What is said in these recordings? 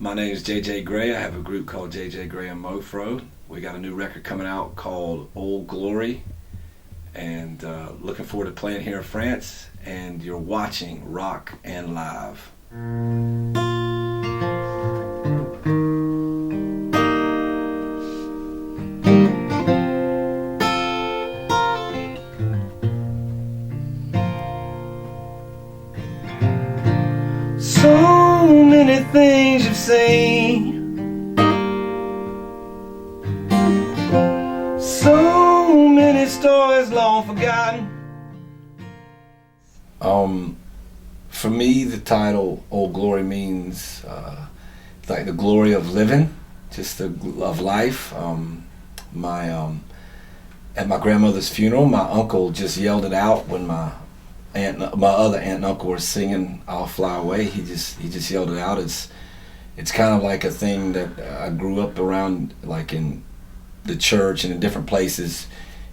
My name is JJ Gray. I have a group called JJ Gray and Mofro. We got a new record coming out called OL'GLORY, and looking forward to playing here in France. And you're watching Rocknlive. So many things you've seen, so many stories long forgotten. For me, the title OL'GLORY means like the glory of living, just of life. At my grandmother's funeral, my uncle just yelled it out when my other aunt and uncle were singing "I'll Fly Away." He just yelled it out. It's kind of like a thing that I grew up around, like in the church and in different places.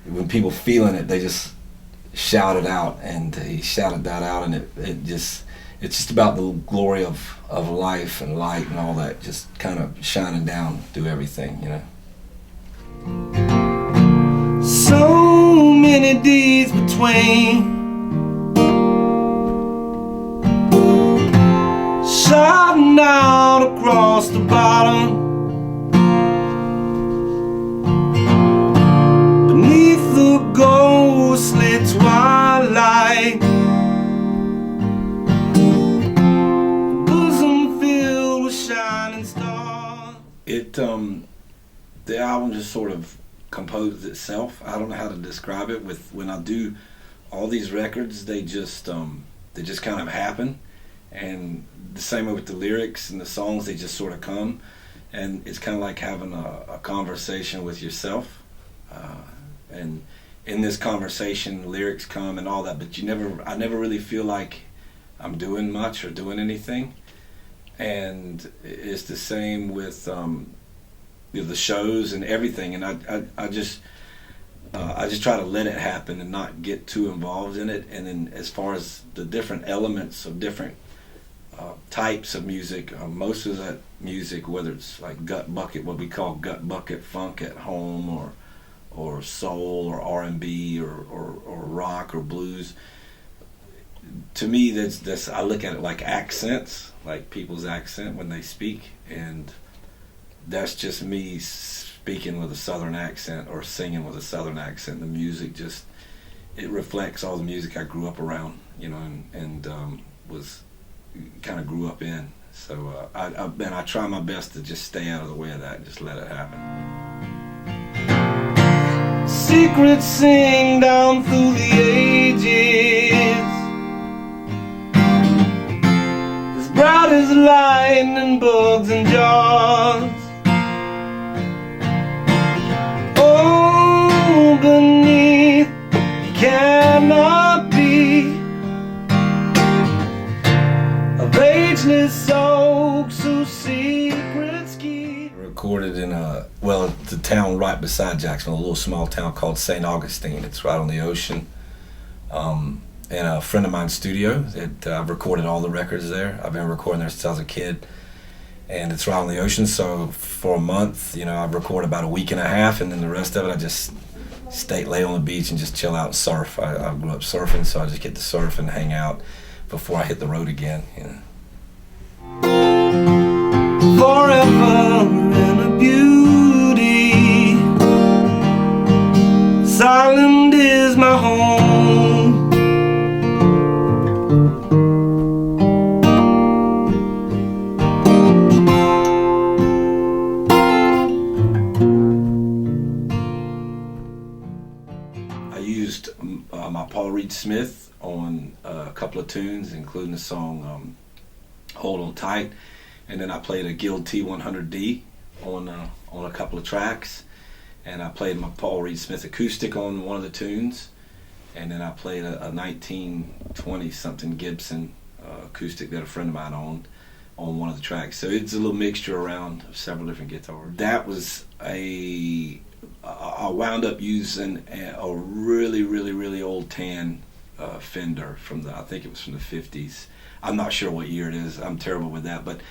When people feeling it, they just shout it out, and he shouted that out, and it's just about the glory of life and light and all that, just kind of shining down through everything, you know. So many deeds between, shouting out across the bottom, beneath the ghostly twilight, bosom filled with shining stars. The album just sort of composed itself. I don't know how to describe it. When I do all these records, they just kind of happen. And the same way with the lyrics and the songs, they just sort of come, and it's kind of like having a conversation with yourself. And in this conversation, lyrics come and all that, but I never really feel like I'm doing much or doing anything. And it's the same with the shows and everything. And I just try to let it happen and not get too involved in it. And then as far as the different elements of different types of music, most of that music, whether it's like gut bucket, what we call gut bucket funk at home, or soul or R&B or rock or blues, to me that's I look at it like accents, like people's accent when they speak, and that's just me speaking with a southern accent or singing with a southern accent. The music it reflects all the music I grew up around, you know, and was kind of grew up in. So I try my best to just stay out of the way of that and just let it happen. Secrets sing down through the ages, as bright as lightning bugs and jars. Oh, beneath cannot be of ageless oaks whose secrets keep. Recorded in the town right beside Jacksonville, a little small town called St. Augustine. It's right on the ocean. In a friend of mine's studio. I've recorded all the records there. I've been recording there since I was a kid. And it's right on the ocean, so for a month, you know, I record about a week and a half, and then the rest of it I just lay on the beach and just chill out and surf. I grew up surfing, so I just get to surf and hang out before I hit the road again, you know. Forever in a beauty, silent is my home. I used my Paul Reed Smith on a couple of tunes, including the song Hold On Tight, and then I played a Guild T100D on a couple of tracks, and I played my Paul Reed Smith acoustic on one of the tunes, and then I played a 1920 something Gibson acoustic that a friend of mine owned on one of the tracks. So it's a little mixture around of several different guitars. That was I wound up using a really old tan Fender from I think it was from the 50s. I'm not sure what year it is. I'm terrible with that, but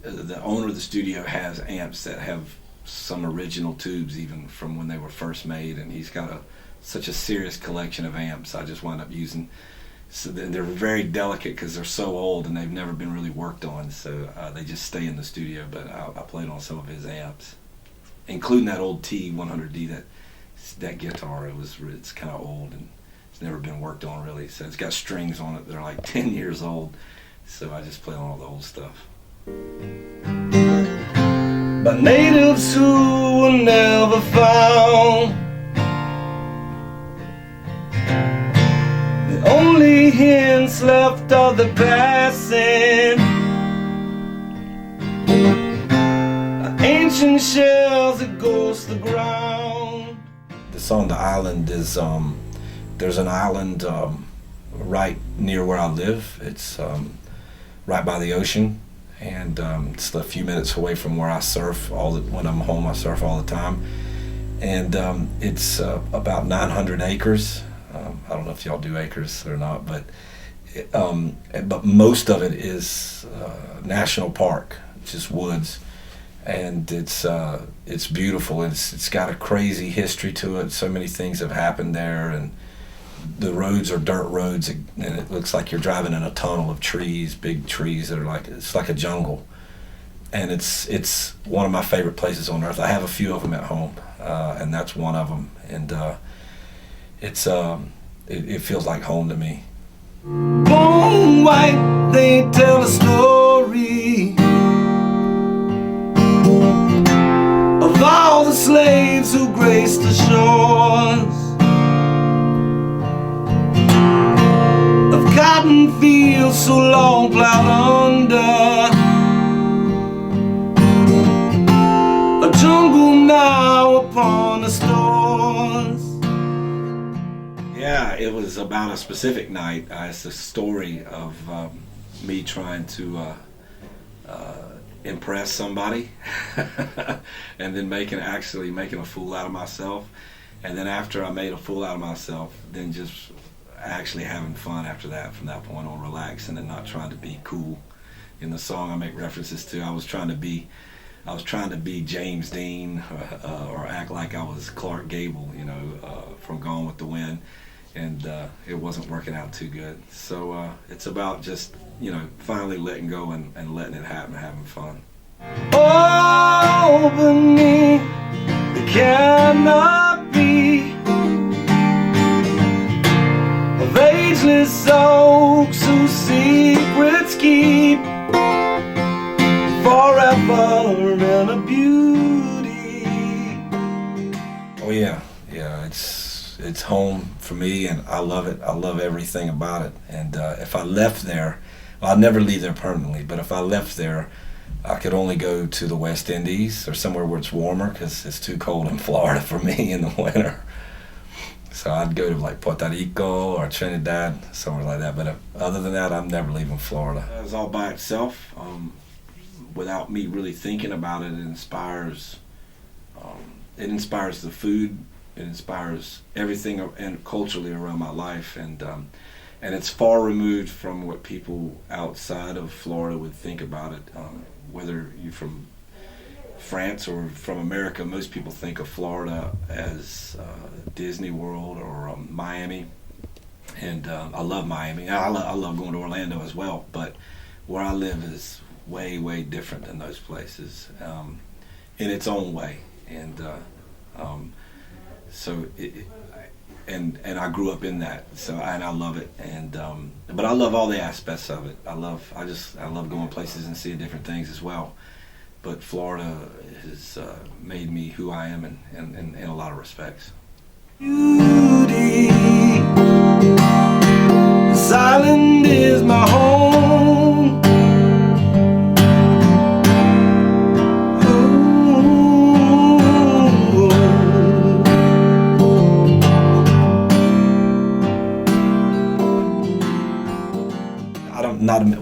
the owner of the studio has amps that have some original tubes even from when they were first made, and he's got such a serious collection of amps. I just wound up using, so they're very delicate because they're so old and they've never been really worked on, so they just stay in the studio. But I played on some of his amps, including that old T100D, that guitar. It's kind of old and it's never been worked on really, so it's got strings on it that are like 10 years old, so I just play on all the old stuff. By natives who were never found, the only hints left are the passing, ancient shells that ghost the ground. The song "The Island" is there's an island right near where I live. It's right by the ocean, and it's a few minutes away from where I surf. When I'm home, I surf all the time, and it's about 900 acres. I don't know if y'all do acres or not, but most of it is national park, just woods, and it's beautiful. It's got a crazy history to it. So many things have happened there, and the roads are dirt roads, and it looks like you're driving in a tunnel of trees, big trees that are it's like a jungle. And it's one of my favorite places on earth. I have a few of them at home, and that's one of them. And it feels like home to me. Bone white, they tell a story of all the slaves who graced the shores, of cotton fields so long plowed under, a jungle now upon the stores. Yeah, it was about a specific night. It's a story of me trying to impress somebody and then making a fool out of myself. And then after I made a fool out of myself, then just actually having fun after that, from that point on, relaxing and not trying to be cool. In the song I make references to, I was trying to be James Dean or act like I was Clark Gable, from Gone with the Wind, and it wasn't working out too good. So it's about just, finally letting go and letting it happen, having fun. Oh, beneath the canopy of ageless oaks whose secrets keep forever in a beauty. Oh yeah, it's home for me, and I love it. I love everything about it. And if I left there, well, I'd never leave there permanently, but if I left there, I could only go to the West Indies or somewhere where it's warmer, because it's too cold in Florida for me in the winter. So I'd go to like Puerto Rico or Trinidad, somewhere like that. But other than that, I'm never leaving Florida. It's all by itself, without me really thinking about it. It inspires the food. It inspires everything and culturally around my life, and it's far removed from what people outside of Florida would think about it. Whether you're from France or from America, most people think of Florida as Disney World or Miami, and I love Miami. I love going to Orlando as well, but where I live is way, way different than those places, in its own way, and I grew up in that, and I love it, but I love all the aspects of it. I love going places and seeing different things as well. But Florida has made me who I am in a lot of respects. Beauty, this island is my home.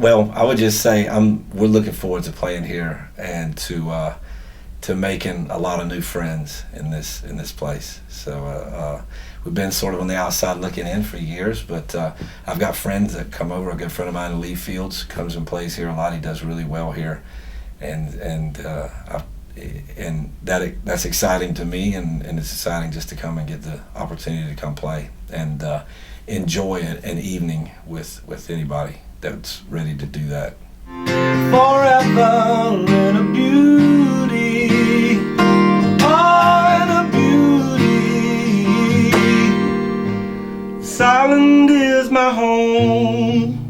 I would just say we're looking forward to playing here and to making a lot of new friends in this place. So we've been sort of on the outside looking in for years, but I've got friends that come over. A good friend of mine, Lee Fields, comes and plays here a lot. He does really well here, and that's exciting to me, and it's exciting just to come and get the opportunity to come play and enjoy an evening with anybody that's ready to do that. Forever in a beauty, oh, in a beauty. Silent is my home.